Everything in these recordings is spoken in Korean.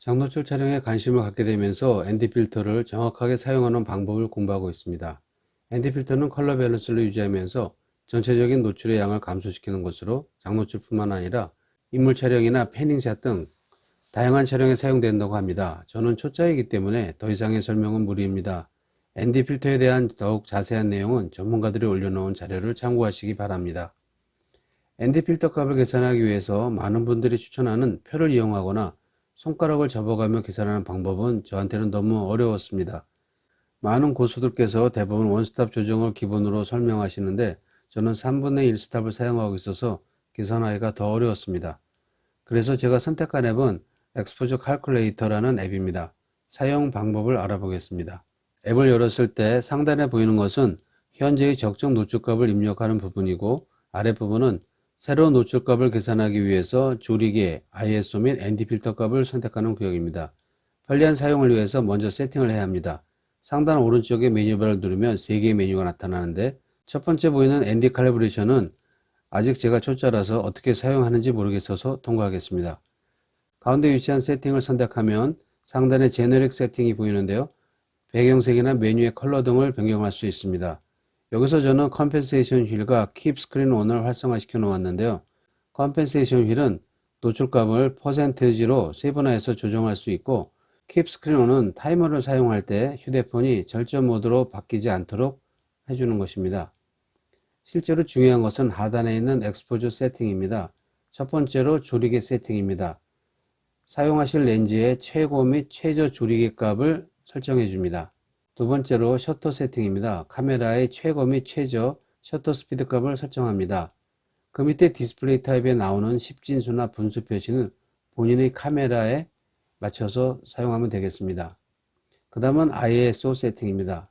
장노출 촬영에 관심을 갖게 되면서 ND 필터를 정확하게 사용하는 방법을 공부하고 있습니다. ND 필터는 컬러 밸런스를 유지하면서 전체적인 노출의 양을 감소시키는 것으로 장노출뿐만 아니라 인물 촬영이나 패닝샷 등 다양한 촬영에 사용된다고 합니다. 저는 초짜이기 때문에 더 이상의 설명은 무리입니다. ND 필터에 대한 더욱 자세한 내용은 전문가들이 올려놓은 자료를 참고하시기 바랍니다. ND 필터 값을 계산하기 위해서 많은 분들이 추천하는 표를 이용하거나 손가락을 접어가며 계산하는 방법은 저한테는 너무 어려웠습니다. 많은 고수들께서 대부분 원스톱 조정을 기본으로 설명하시는데 저는 3분의 1 스탑을 사용하고 있어서 계산하기가 더 어려웠습니다. 그래서 제가 선택한 앱은 엑스포저 칼큘레이터라는 앱입니다. 사용 방법을 알아보겠습니다. 앱을 열었을 때 상단에 보이는 것은 현재의 적정 노출값을 입력하는 부분이고 아랫부분은 새로운 노출값을 계산하기 위해서 조리개, ISO 및 ND 필터 값을 선택하는 구역입니다. 편리한 사용을 위해서 먼저 세팅을 해야 합니다. 상단 오른쪽에 메뉴바를 누르면 3개의 메뉴가 나타나는데 첫 번째 보이는 ND 칼리브레이션은 아직 제가 초짜라서 어떻게 사용하는지 모르겠어서 통과하겠습니다. 가운데 위치한 세팅을 선택하면 상단에 제너릭 세팅이 보이는데요. 배경색이나 메뉴의 컬러 등을 변경할 수 있습니다. 여기서 저는 컴펜세이션 휠과 Keep Screen On을 활성화시켜 놓았는데요. 컴펜세이션 휠은 노출값을 퍼센티지로 세분화해서 조정할 수 있고 Keep Screen On은 타이머를 사용할 때 휴대폰이 절전 모드로 바뀌지 않도록 해주는 것입니다. 실제로 중요한 것은 하단에 있는 엑스포저 세팅입니다. 첫 번째로 조리개 세팅입니다. 사용하실 렌즈의 최고 및 최저 조리개 값을 설정해 줍니다. 두 번째로 셔터 세팅입니다. 카메라의 최고 및 최저 셔터 스피드 값을 설정합니다. 그 밑에 디스플레이 타입에 나오는 10진수나 분수 표시는 본인의 카메라에 맞춰서 사용하면 되겠습니다. 그 다음은 ISO 세팅입니다.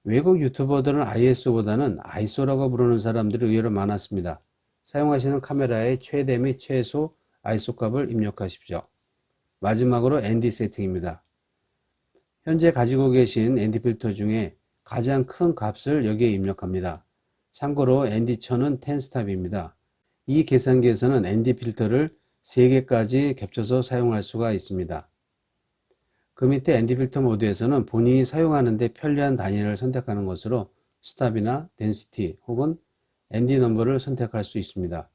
외국 유튜버들은 ISO보다는 ISO라고 부르는 사람들이 의외로 많았습니다. 사용하시는 카메라의 최대 및 최소 ISO 값을 입력하십시오. 마지막으로 ND 세팅입니다. 현재 가지고 계신 ND 필터 중에 가장 큰 값을 여기에 입력합니다. 참고로 ND1000은 10스탑입니다. 이 계산기에서는 ND 필터를 3개까지 겹쳐서 사용할 수가 있습니다. 그 밑에 ND 필터 모드에서는 본인이 사용하는 데 편리한 단위를 선택하는 것으로 스탑이나 덴시티 혹은 ND 넘버를 선택할 수 있습니다.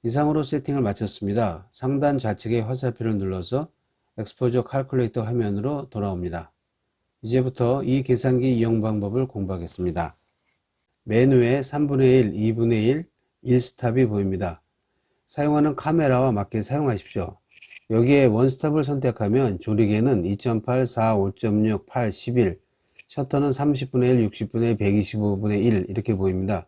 이상으로 세팅을 마쳤습니다. 상단 좌측의 화살표를 눌러서 엑스포저 칼큘레이터 화면으로 돌아옵니다. 이제부터 이 계산기 이용 방법을 공부하겠습니다. 메뉴에 3분의 1, 2분의 1, 1스탑이 보입니다. 사용하는 카메라와 맞게 사용하십시오. 여기에 원스톱을 선택하면 조리개는 2.8, 4, 5.6, 8, 11, 셔터는 30분의 1, 60분의 1, 125분의 1 이렇게 보입니다.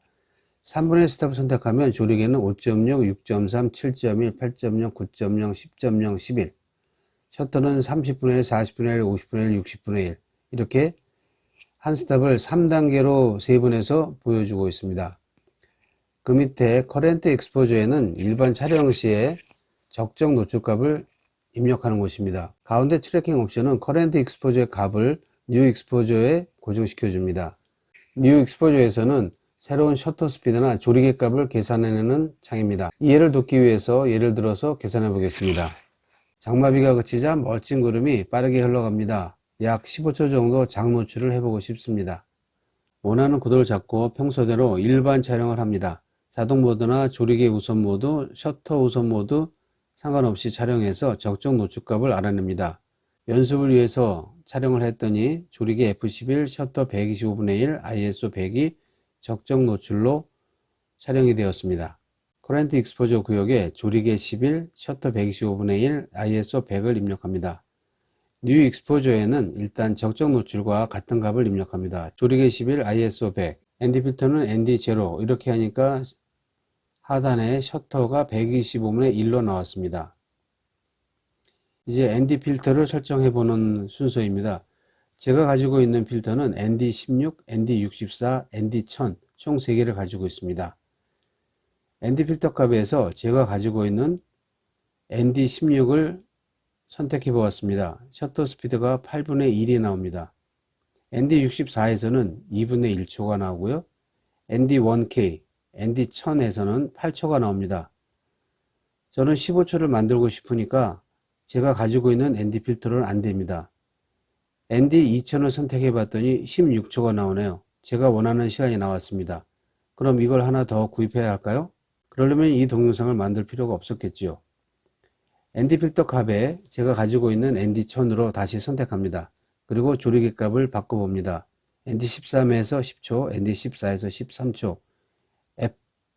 3분의 1 스탑을 선택하면 조리개는 5.6, 6.3, 7.1, 8.0, 9.0, 10.0, 11 셔터는 30분의 1, 40분의 1, 50분의 1, 60분의 1 이렇게 한 스탑을 3단계로 세분해서 보여주고 있습니다. 그 밑에 커런트 익스포저에는 일반 촬영 시에 적정 노출값을 입력하는 곳입니다. 가운데 트래킹 옵션은 커런트 익스포저의 값을 뉴 익스포저에 고정시켜 줍니다. 뉴 익스포저에서는 새로운 셔터 스피드나 조리개 값을 계산해내는 창입니다. 이해를 돕기 위해서 예를 들어서 계산해 보겠습니다. 장마비가 그치자 멋진 구름이 빠르게 흘러갑니다. 약 15초 정도 장노출을 해보고 싶습니다. 원하는 구도를 잡고 평소대로 일반 촬영을 합니다. 자동 모드나 조리개 우선 모드, 셔터 우선 모드 상관없이 촬영해서 적정 노출값을 알아냅니다. 연습을 위해서 촬영을 했더니 조리개 F11, 셔터 125분의 1, ISO 100이 적정 노출로 촬영이 되었습니다. 커런트 익스포저 구역에 조리개 11, 셔터 125분의 1, ISO 100을 입력합니다. 뉴 익스포저에는 일단 적정 노출과 같은 값을 입력합니다. 조리개 11, ISO 100, ND 필터는 ND0 이렇게 하니까 하단에 셔터가 125분의 1로 나왔습니다. 이제 ND 필터를 설정해 보는 순서입니다. 제가 가지고 있는 필터는 ND16, ND64, ND1000 총 3개를 가지고 있습니다. ND 필터 값에서 제가 가지고 있는 ND16을 선택해 보았습니다. 셔터 스피드가 8분의 1이 나옵니다. ND64에서는 2분의 1초가 나오고요. ND1K, ND1000에서는 8초가 나옵니다. 저는 15초를 만들고 싶으니까 제가 가지고 있는 ND 필터는 안 됩니다. ND 2000을 선택해 봤더니 16초가 나오네요. 제가 원하는 시간이 나왔습니다. 그럼 이걸 하나 더 구입해야 할까요? 그러려면 이 동영상을 만들 필요가 없었겠지요. ND 필터 값에 제가 가지고 있는 ND 1000으로 다시 선택합니다. 그리고 조리개 값을 바꿔봅니다. ND 13에서 10초, ND 14에서 13초,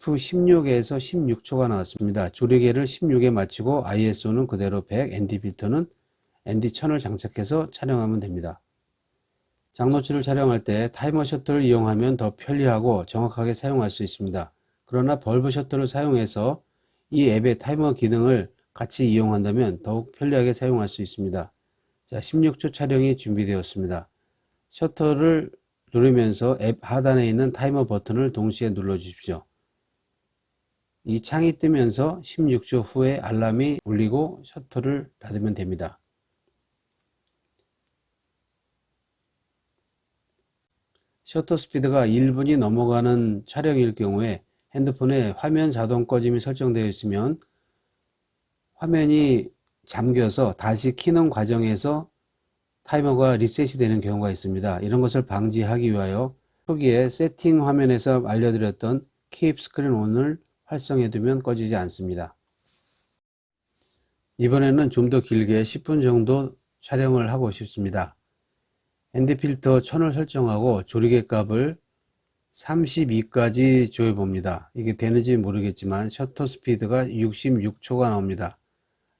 F16에서 16초가 나왔습니다. 조리개를 16에 맞추고 ISO는 그대로 100, ND 필터는 ND 1000을 장착해서 촬영하면 됩니다. 장노출을 촬영할 때 타이머 셔터를 이용하면 더 편리하고 정확하게 사용할 수 있습니다. 그러나 벌브 셔터를 사용해서 이 앱의 타이머 기능을 같이 이용한다면 더욱 편리하게 사용할 수 있습니다. 자, 16초 촬영이 준비되었습니다. 셔터를 누르면서 앱 하단에 있는 타이머 버튼을 동시에 눌러 주십시오. 이 창이 뜨면서 16초 후에 알람이 울리고 셔터를 닫으면 됩니다. 셔터 스피드가 1분이 넘어가는 촬영일 경우에 핸드폰에 화면 자동 꺼짐이 설정되어 있으면 화면이 잠겨서 다시 켜는 과정에서 타이머가 리셋이 되는 경우가 있습니다. 이런 것을 방지하기 위하여 초기에 세팅 화면에서 알려드렸던 Keep Screen On을 활성해 두면 꺼지지 않습니다. 이번에는 좀 더 길게 10분 정도 촬영을 하고 싶습니다. ND 필터 1000을 설정하고 조리개 값을 32까지 조여봅니다. 이게 되는지 모르겠지만 셔터 스피드가 66초가 나옵니다.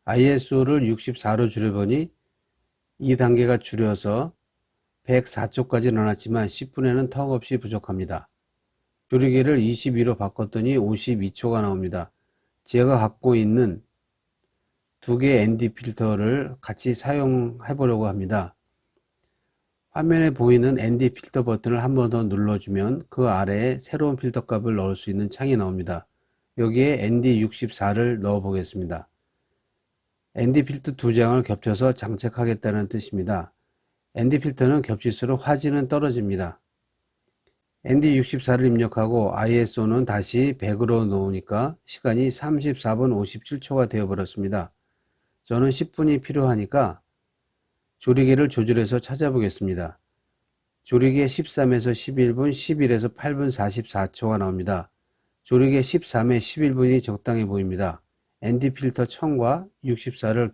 ISO를 64로 줄여보니 2단계가 줄여서 104초까지 늘어났지만 10분에는 턱없이 부족합니다. 조리개를 22로 바꿨더니 52초가 나옵니다. 제가 갖고 있는 두 개의 ND 필터를 같이 사용해 보려고 합니다. 화면에 보이는 ND 필터 버튼을 한 번 더 눌러주면 그 아래에 새로운 필터 값을 넣을 수 있는 창이 나옵니다. 여기에 ND64를 넣어 보겠습니다. ND 필터 두 장을 겹쳐서 장착하겠다는 뜻입니다. ND 필터는 겹칠수록 화질은 떨어집니다. ND64를 입력하고 ISO는 다시 100으로 놓으니까 시간이 34분 57초가 되어버렸습니다. 저는 10분이 필요하니까 조리개를 조절해서 찾아보겠습니다. 조리개 13에서 11분, 11에서 8분 44초가 나옵니다. 조리개 13에 11분이 적당해 보입니다. ND 필터 1000과 64를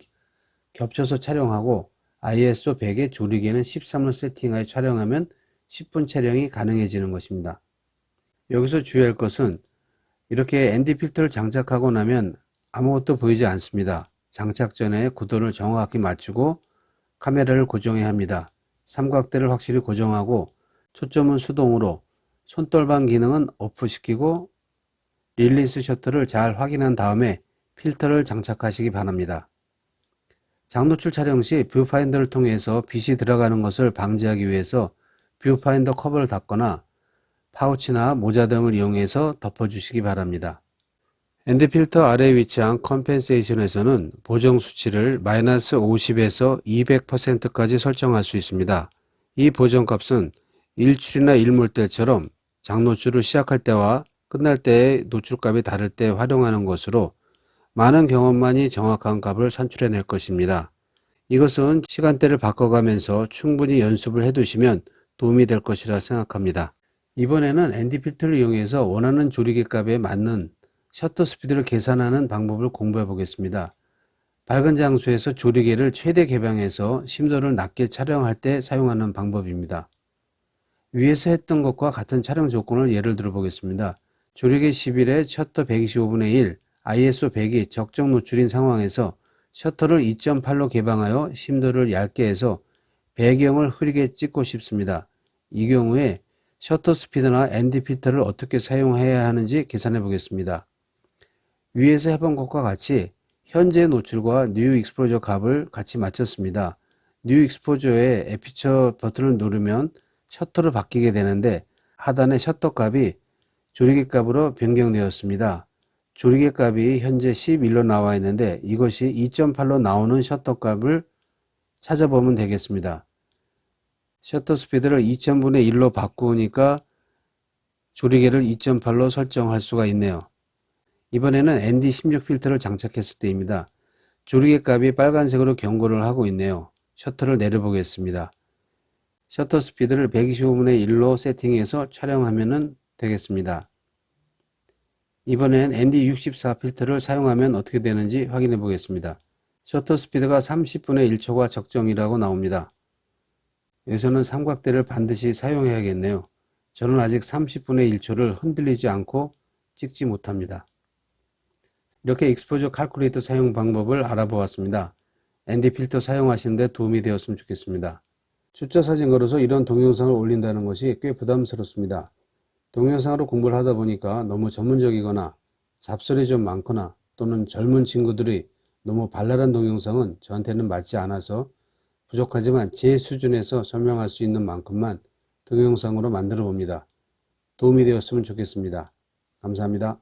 겹쳐서 촬영하고 ISO 100에 조리개는 13을 세팅하여 촬영하면 10분 촬영이 가능해지는 것입니다. 여기서 주의할 것은 이렇게 ND 필터를 장착하고 나면 아무것도 보이지 않습니다. 장착 전에 구도를 정확히 맞추고 카메라를 고정해야 합니다. 삼각대를 확실히 고정하고 초점은 수동으로 손떨방 기능은 오프시키고 릴리스 셔터를 잘 확인한 다음에 필터를 장착하시기 바랍니다. 장노출 촬영 시 뷰파인더를 통해서 빛이 들어가는 것을 방지하기 위해서 뷰파인더 커버를 닫거나 파우치나 모자 등을 이용해서 덮어주시기 바랍니다. ND 필터 아래에 위치한 컴펜세이션에서는 보정 수치를 마이너스 50에서 200%까지 설정할 수 있습니다. 이 보정 값은 일출이나 일몰 때처럼 장노출을 시작할 때와 끝날 때의 노출값이 다를 때 활용하는 것으로 많은 경험만이 정확한 값을 산출해낼 것입니다. 이것은 시간대를 바꿔가면서 충분히 연습을 해두시면 도움이 될 것이라 생각합니다. 이번에는 ND 필터를 이용해서 원하는 조리개 값에 맞는 셔터 스피드를 계산하는 방법을 공부해 보겠습니다. 밝은 장소에서 조리개를 최대 개방해서 심도를 낮게 촬영할 때 사용하는 방법입니다. 위에서 했던 것과 같은 촬영 조건을 예를 들어 보겠습니다. 조리개 11에 셔터 125분의 1, ISO 100이 적정 노출인 상황에서 셔터를 2.8로 개방하여 심도를 얇게 해서 배경을 흐리게 찍고 싶습니다. 이 경우에 셔터 스피드나 ND 필터를 어떻게 사용해야 하는지 계산해 보겠습니다. 위에서 해본 것과 같이 현재 노출과 뉴 익스포저 값을 같이 맞췄습니다. 뉴 익스포저의 에피처 버튼을 누르면 셔터로 바뀌게 되는데 하단의 셔터 값이 조리개 값으로 변경되었습니다. 조리개 값이 현재 11로 나와 있는데 이것이 2.8로 나오는 셔터 값을 찾아보면 되겠습니다. 셔터 스피드를 2000분의 1로 바꾸니까 조리개를 2.8로 설정할 수가 있네요. 이번에는 ND16 필터를 장착했을 때입니다. 조리개 값이 빨간색으로 경고를 하고 있네요. 셔터를 내려보겠습니다. 셔터 스피드를 125분의 1로 세팅해서 촬영하면 되겠습니다. 이번엔 ND64 필터를 사용하면 어떻게 되는지 확인해 보겠습니다. 셔터 스피드가 30분의 1초가 적정이라고 나옵니다. 여기서는 삼각대를 반드시 사용해야겠네요. 저는 아직 30분의 1초를 흔들리지 않고 찍지 못합니다. 이렇게 익스포저 칼큘레이터 사용 방법을 알아보았습니다. ND 필터 사용하시는 데 도움이 되었으면 좋겠습니다. 숫자 사진 걸어서 이런 동영상을 올린다는 것이 꽤 부담스럽습니다. 동영상으로 공부를 하다 보니까 너무 전문적이거나 잡설이 좀 많거나 또는 젊은 친구들이 너무 발랄한 동영상은 저한테는 맞지 않아서 부족하지만 제 수준에서 설명할 수 있는 만큼만 동영상으로 만들어 봅니다. 도움이 되었으면 좋겠습니다. 감사합니다.